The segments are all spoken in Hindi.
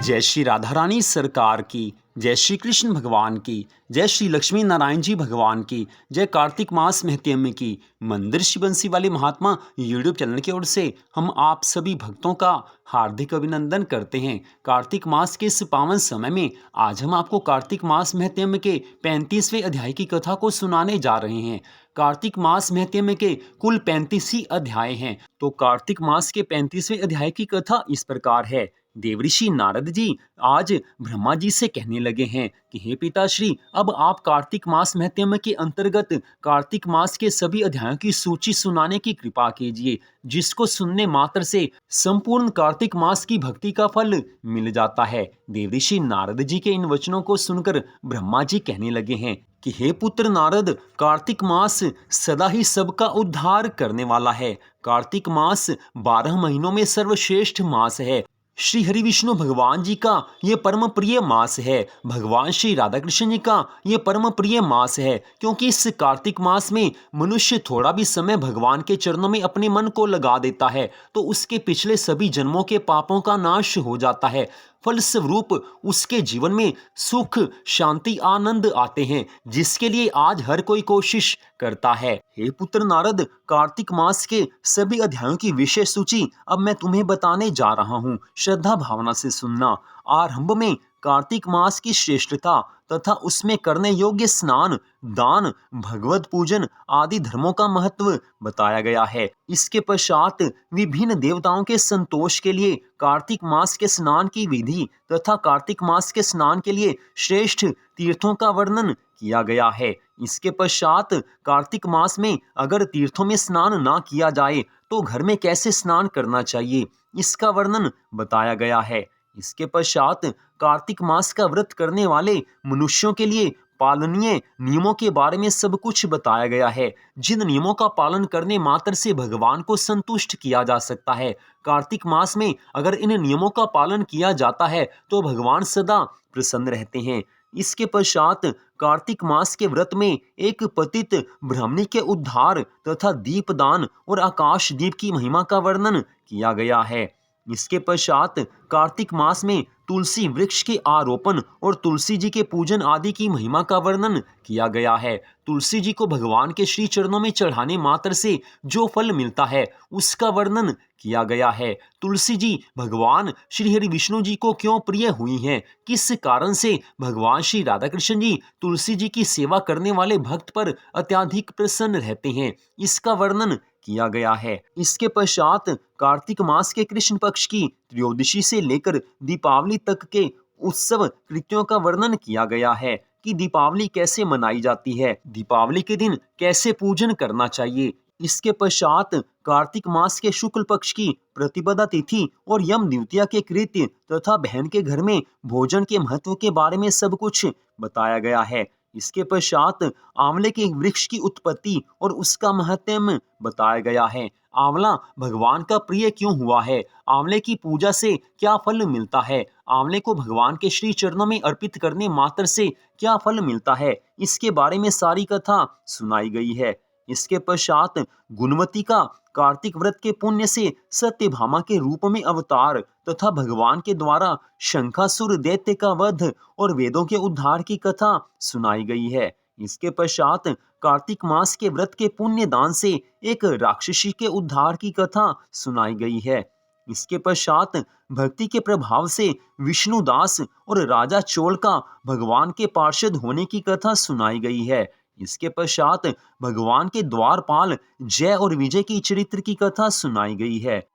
जय श्री राधा रानी सरकार की, जय श्री कृष्ण भगवान की, जय श्री लक्ष्मी नारायण जी भगवान की, जय कार्तिक मास महत्म्य की। मंदिर श्री बंसी वाले महात्मा यूट्यूब चैनल की ओर से हम आप सभी भक्तों का हार्दिक अभिनंदन करते हैं। कार्तिक मास के इस पावन समय में आज हम आपको कार्तिक मास महत्म्य के 35वें अध्याय की कथा को सुनाने जा रहे हैं। कार्तिक मास महत्म्य के कुल 35 ही अध्याय हैं। तो कार्तिक मास के 35वें अध्याय की कथा इस प्रकार है। देवऋषि नारद जी आज ब्रह्मा जी से कहने लगे हैं कि हे पिताश्री, अब आप कार्तिक मास महत्म्य के अंतर्गत कार्तिक मास के सभी अध्यायों की सूची सुनाने की कृपा कीजिए, जिसको सुनने मात्र से संपूर्ण कार्तिक मास की भक्ति का फल मिल जाता है। देवऋषि नारद जी के इन वचनों को सुनकर ब्रह्मा जी कहने लगे हैं कि हे पुत्र नारद, कार्तिक मास सदा ही सबका उद्धार करने वाला है। कार्तिक मास 12 महीनों में सर्वश्रेष्ठ मास है। श्री हरि विष्णु भगवान जी का ये परम प्रिय मास है। भगवान श्री राधा कृष्ण जी का ये परम प्रिय मास है, क्योंकि इस कार्तिक मास में मनुष्य थोड़ा भी समय भगवान के चरणों में अपने मन को लगा देता है तो उसके पिछले सभी जन्मों के पापों का नाश हो जाता है। फलस्वरूप उसके जीवन में सुख, शांति, आनंद आते हैं, जिसके लिए आज हर कोई कोशिश करता है। हे पुत्र नारद, कार्तिक मास के सभी अध्यायों की विशेष सूची अब मैं तुम्हें बताने जा रहा हूँ। श्रद्धा भावना से सुनना। आरंभ में कार्तिक मास की श्रेष्ठता तथा उसमें करने योग्य स्नान, दान, भगवत पूजन आदि धर्मों का महत्व बताया गया है। इसके पश्चात विभिन्न देवताओं के संतोष के लिए कार्तिक मास के स्नान की विधि तथा कार्तिक मास के स्नान के लिए श्रेष्ठ तीर्थों का वर्णन किया गया है। इसके पश्चात कार्तिक मास में अगर तीर्थों में स्नान ना किया जाए तो घर में कैसे स्नान करना चाहिए, इसका वर्णन बताया गया है। इसके पश्चात कार्तिक मास का व्रत करने वाले मनुष्यों के लिए पालनीय नियमों के बारे में सब कुछ बताया गया है, जिन नियमों का पालन करने मात्र से भगवान को संतुष्ट किया जा सकता है। कार्तिक मास में अगर इन नियमों का पालन किया जाता है तो भगवान सदा प्रसन्न रहते हैं। इसके पश्चात कार्तिक मास के व्रत में एक पतित ब्राह्मणी के उद्धार तथा दीपदान और आकाश दीप की महिमा का वर्णन किया गया है। इसके पश्चात कार्तिक मास में तुलसी वृक्ष के आरोपण और तुलसी जी के पूजन आदि की महिमा का वर्णन किया गया है। तुलसी जी को भगवान के श्री चरणों में चढ़ाने मात्र से जो फल मिलता है उसका वर्णन किया गया है। तुलसी जी भगवान श्री हरि विष्णु जी को क्यों प्रिय हुई हैं, किस कारण से भगवान श्री राधा कृष्ण जी तुलसी जी की सेवा करने वाले भक्त पर अत्यधिक प्रसन्न रहते हैं, इसका वर्णन किया गया है। इसके पश्चात कार्तिक मास के कृष्ण पक्ष की त्रयोदशी से लेकर दीपावली तक के उत्सव कृत्यों का वर्णन किया गया है कि दीपावली कैसे मनाई जाती है, दीपावली के दिन कैसे पूजन करना चाहिए। इसके पश्चात कार्तिक मास के शुक्ल पक्ष की प्रतिपदा तिथि और यम द्वितीया के कृत्य तथा बहन के घर में भोजन के महत्व के बारे में सब कुछ बताया गया है। इसके पश्चात आंवले के वृक्ष की उत्पत्ति और उसका महत्व बताया गया है। आंवला भगवान का प्रिय क्यों हुआ है, आंवले की पूजा से क्या फल मिलता है, आंवले को भगवान के श्री चरणों में अर्पित करने मात्र से क्या फल मिलता है, इसके बारे में सारी कथा सुनाई गई है। इसके पश्चात गुणवती का कार्तिक व्रत के पुण्य से सत्यभामा के रूप में अवतार तथा भगवान के द्वारा शंखासुर दैत्य का वध और वेदों के उद्धार की कथा सुनाई गई है। इसके पश्चात कार्तिक मास के व्रत के पुण्य दान से एक राक्षसी के उद्धार की कथा सुनाई गई है। इसके पश्चात भक्ति के प्रभाव से विष्णुदास और राजा चोल का भगवान के पार्षद होने की कथा सुनाई गई है। इसके पश्चात भगवान के द्वारपाल जय और विजय की चरित्र की कथा सुनाई गई है।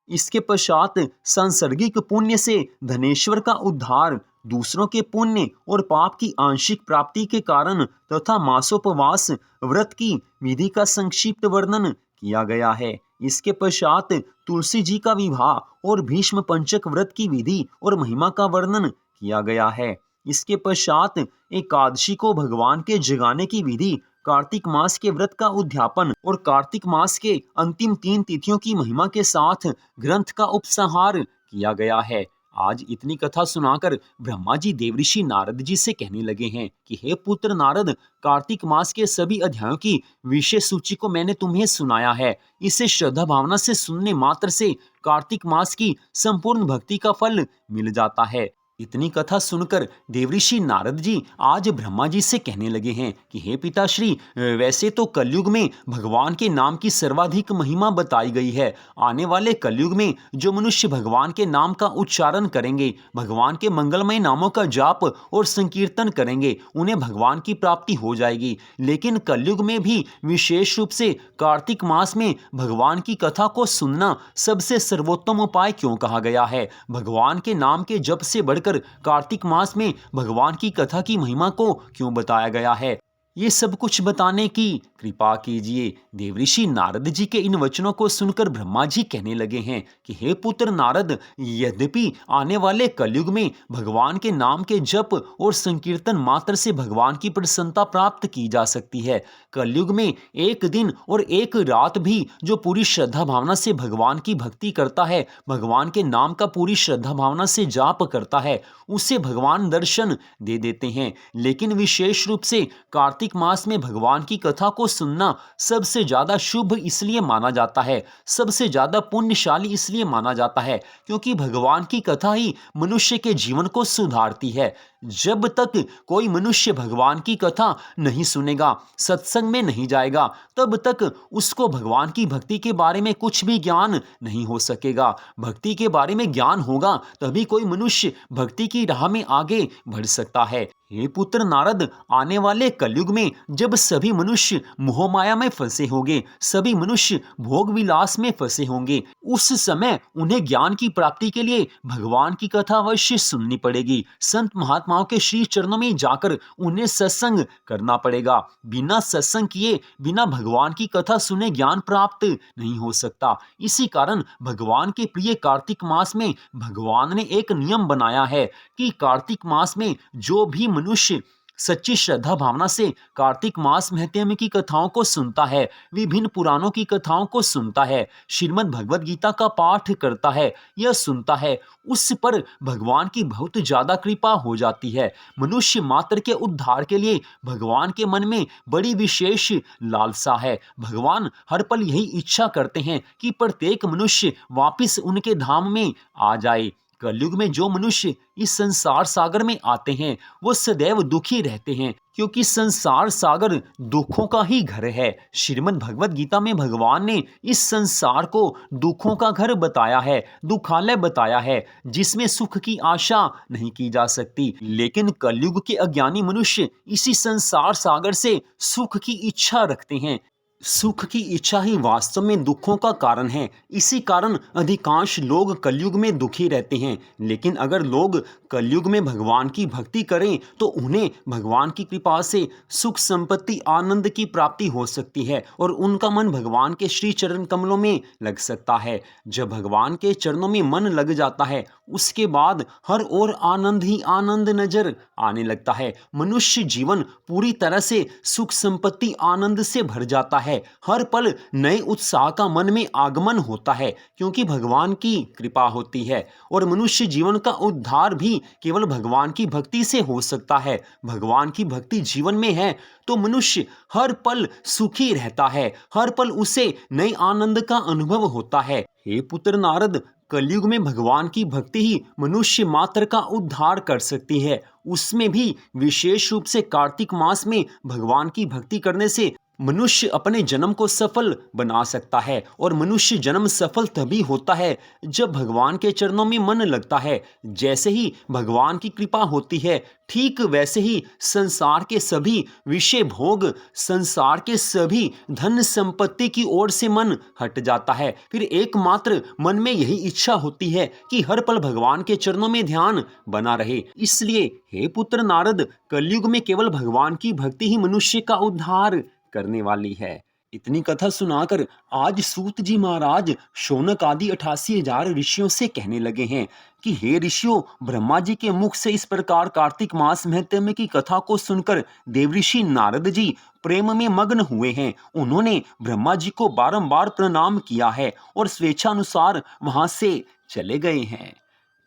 इसके पश्चात सांसर्गिक पुण्य से धनेश्वर का उद्धार, दूसरों के पुण्य और पाप की आंशिक प्राप्ति के कारण तथा मासोपवास व्रत की विधि का संक्षिप्त वर्णन किया गया है। इसके पश्चात तुलसी जी का विवाह और भीष्म पंचक व्रत की विधि और महिमा का वर्णन किया गया है। इसके पश्चात एकादशी को भगवान के जगाने की विधि, कार्तिक मास के व्रत का उद्यापन और कार्तिक मास के अंतिम 3 तिथियों की महिमा के साथ ग्रंथ का उपसंहार किया गया है। आज इतनी कथा सुनाकर ब्रह्मा जी देवऋषि नारद जी से कहने लगे हैं कि हे पुत्र नारद, कार्तिक मास के सभी अध्यायों की विशेष सूची को मैंने तुम्हें सुनाया है। इसे श्रद्धा भावना से सुनने मात्र से कार्तिक मास की संपूर्ण भक्ति का फल मिल जाता है। इतनी कथा सुनकर देवऋषि नारद जी आज ब्रह्मा जी से कहने लगे हैं कि हे पिताश्री, वैसे तो कलयुग में भगवान के नाम की सर्वाधिक महिमा बताई गई है। आने वाले कलयुग में जो मनुष्य भगवान के नाम का उच्चारण करेंगे, भगवान के मंगलमय नामों का जाप और संकीर्तन करेंगे, उन्हें भगवान की प्राप्ति हो जाएगी। लेकिन कलयुग में भी विशेष रूप से कार्तिक मास में भगवान की कथा को सुनना सबसे सर्वोत्तम उपाय क्यों कहा गया है? भगवान के नाम के जप से बढ़कर कार्तिक मास में भगवान की कथा की महिमा को क्यों बताया गया है? ये सब कुछ बताने की कृपा कीजिए। देवऋषि नारद जी के इन वचनों को सुनकर ब्रह्मा जी कहने लगे हैं कि हे पुत्र नारद, यद्यपि आने वाले कलयुग में भगवान के नाम के जप और संकीर्तन मात्र से भगवान की प्रसन्नता प्राप्त की जा सकती है, कलयुग में एक दिन और एक रात भी जो पूरी श्रद्धा भावना से भगवान की भक्ति करता है, भगवान के नाम का पूरी श्रद्धा भावना से जाप करता है, उसे भगवान दर्शन दे देते हैं। लेकिन विशेष रूप से कार्तिक मास में भगवान की कथा को सुनना सबसे ज्यादा शुभ इसलिए माना जाता है, सबसे ज्यादा पुण्यशाली इसलिए माना जाता है क्योंकि भगवान की कथा ही मनुष्य के जीवन को सुधारती है। जब तक कोई मनुष्य भगवान की कथा नहीं सुनेगा, सत्संग में नहीं जाएगा, तब तक उसको भगवान की भक्ति के बारे में कुछ भी ज्ञान नहीं हो सकेगा। भक्ति के बारे में ज्ञान होगा तभी कोई मनुष्य भक्ति की राह में आगे बढ़ सकता है। हे पुत्र नारद, आने वाले कलयुग में जब सभी मनुष्य मोह माया में फंसे होंगे, सभी मनुष्य भोग विलास में फंसे होंगे, उस समय उन्हें ज्ञान की प्राप्ति के लिए भगवान की कथा अवश्य सुननी पड़ेगी। संत महात्माओं के श्री चरणों में जाकर उन्हें सत्संग करना पड़ेगा। बिना सत्संग किए, बिना भगवान की कथा सुने ज्ञान प्राप्त नहीं हो सकता। इसी कारण भगवान के प्रिय कार्तिक मास में भगवान ने एक नियम बनाया है कि कार्तिक मास में जो भी मनुष्य सच्ची श्रद्धा भावना से कार्तिक मास महत्म्य की कथाओं को सुनता है, विभिन्न पुराणों की कथाओं को सुनता है, श्रीमद् भगवद गीता का पाठ करता है, यह सुनता है, उस पर भगवान की बहुत ज्यादा कृपा हो जाती है। मनुष्य मात्र के उद्धार के लिए भगवान के मन में बड़ी विशेष लालसा है। भगवान हर पल यही इच्छा करते हैं कि प्रत्येक मनुष्य वापिस उनके धाम में आ जाए। कलयुग में जो मनुष्य इस संसार सागर में आते हैं वो सदैव दुखी रहते हैं क्योंकि संसार सागर दुखों का ही घर है। श्रीमद् भगवद गीता में भगवान ने इस संसार को दुखों का घर बताया है, दुखालय बताया है, जिसमें सुख की आशा नहीं की जा सकती। लेकिन कलयुग के अज्ञानी मनुष्य इसी संसार सागर से सुख की इच्छा रखते हैं। सुख की इच्छा ही वास्तव में दुखों का कारण है। इसी कारण अधिकांश लोग कलयुग में दुखी रहते हैं। लेकिन अगर लोग कलयुग में भगवान की भक्ति करें तो उन्हें भगवान की कृपा से सुख संपत्ति आनंद की प्राप्ति हो सकती है और उनका मन भगवान के श्री चरण कमलों में लग सकता है। जब भगवान के चरणों में मन लग जाता है उसके बाद हर ओर आनंद ही आनंद नजर आने लगता है। मनुष्य जीवन पूरी तरह से सुख संपत्ति आनंद से भर जाता है। हर पल नए उत्साह का मन में आगमन होता है क्योंकि भगवान की कृपा होती है और मनुष्य जीवन का उद्धार भी केवल भगवान की भक्ति से हो सकता है। भगवान की भक्ति जीवन में है तो मनुष्य हर पल सुखी रहता है, हर पल उसे नए आनंद का अनुभव होता है। हे पुत्र नारद, कलयुग में भगवान की भक्ति ही मनुष्य मात्र का उद्धार कर सकती है। उसमें भी विशेष रूप से कार्तिक मास में भगवान की भक्ति करने से मनुष्य अपने जन्म को सफल बना सकता है और मनुष्य जन्म सफल तभी होता है जब भगवान के चरणों में मन लगता है। जैसे ही भगवान की कृपा होती है ठीक वैसे ही संसार के सभी विषय भोग, संसार के सभी धन संपत्ति की ओर से मन हट जाता है। फिर एकमात्र मन में यही इच्छा होती है कि हर पल भगवान के चरणों में ध्यान बना रहे। इसलिए हे पुत्र नारद, कलयुग में केवल भगवान की भक्ति ही मनुष्य का उद्धार करने वाली है। इतनी कथा सुनाकर आज सूत जी महाराज शौनक आदि 88,000 ऋषियों से कहने लगे हैं कि हे ऋषियों, ब्रह्मा जी के मुख से इस प्रकार कार्तिक मास महत्म्य की कथा को सुनकर देवऋषि नारद जी प्रेम में मग्न हुए हैं। उन्होंने ब्रह्मा जी को बारंबार प्रणाम किया है और स्वेच्छानुसार वहां से चले गए हैं।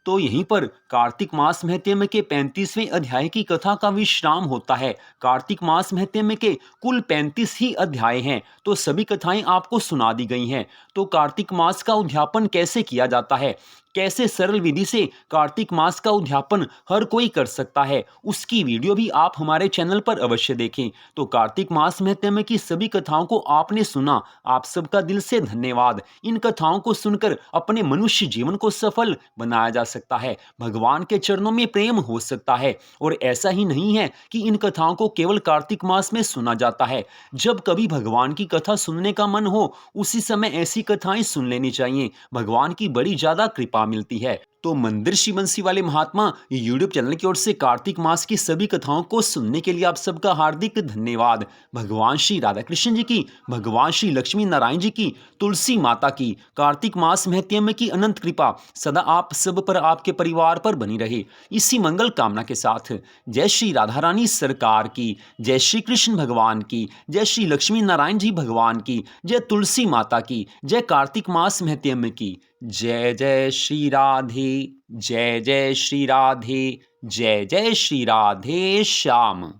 तो यहीं पर कार्तिक मास महत्म्य के 35वें अध्याय की कथा का विश्राम होता है। कार्तिक मास महत्म्य के कुल 35 ही अध्याय हैं, तो सभी कथाएं आपको सुना दी गई हैं। तो कार्तिक मास का उद्यापन कैसे किया जाता है, कैसे सरल विधि से कार्तिक मास का उद्यापन हर कोई कर सकता है, उसकी वीडियो भी आप हमारे चैनल पर अवश्य देखें। तो कार्तिक मास महत्म्य की सभी कथाओं को आपने सुना, आप सबका दिल से धन्यवाद। इन कथाओं को सुनकर अपने मनुष्य जीवन को सफल बनाया जा सकता है, भगवान के चरणों में प्रेम हो सकता है। और ऐसा ही नहीं है कि इन कथाओं को केवल कार्तिक मास में सुना जाता है। जब कभी भगवान की कथा सुनने का मन हो, उसी समय ऐसी कथाएं सुन लेनी चाहिए, भगवान की बड़ी ज्यादा कृपा मिलती है। तो मंदिर श्री बंसी वाले महात्मा यूट्यूब चैनल की ओर से कार्तिक मास की सभी कथाओं को सुनने के लिए आप सबका हार्दिक धन्यवाद। भगवान श्री राधा कृष्ण जी की, भगवान श्री लक्ष्मी नारायण जी की, तुलसी माता की, कार्तिक मास महत्म्य की अनंत कृपा सदा आप सब पर, आपके परिवार पर बनी रहे। इसी मंगल कामना के साथ जय श्री राधा रानी सरकार की, जय श्री कृष्ण भगवान की, जय श्री लक्ष्मी नारायण जी भगवान की, जय तुलसी माता की, जय कार्तिक मास महत्म्य की। जय जय श्री राधे, जय जय श्री राधे, जय जय श्री राधे श्याम।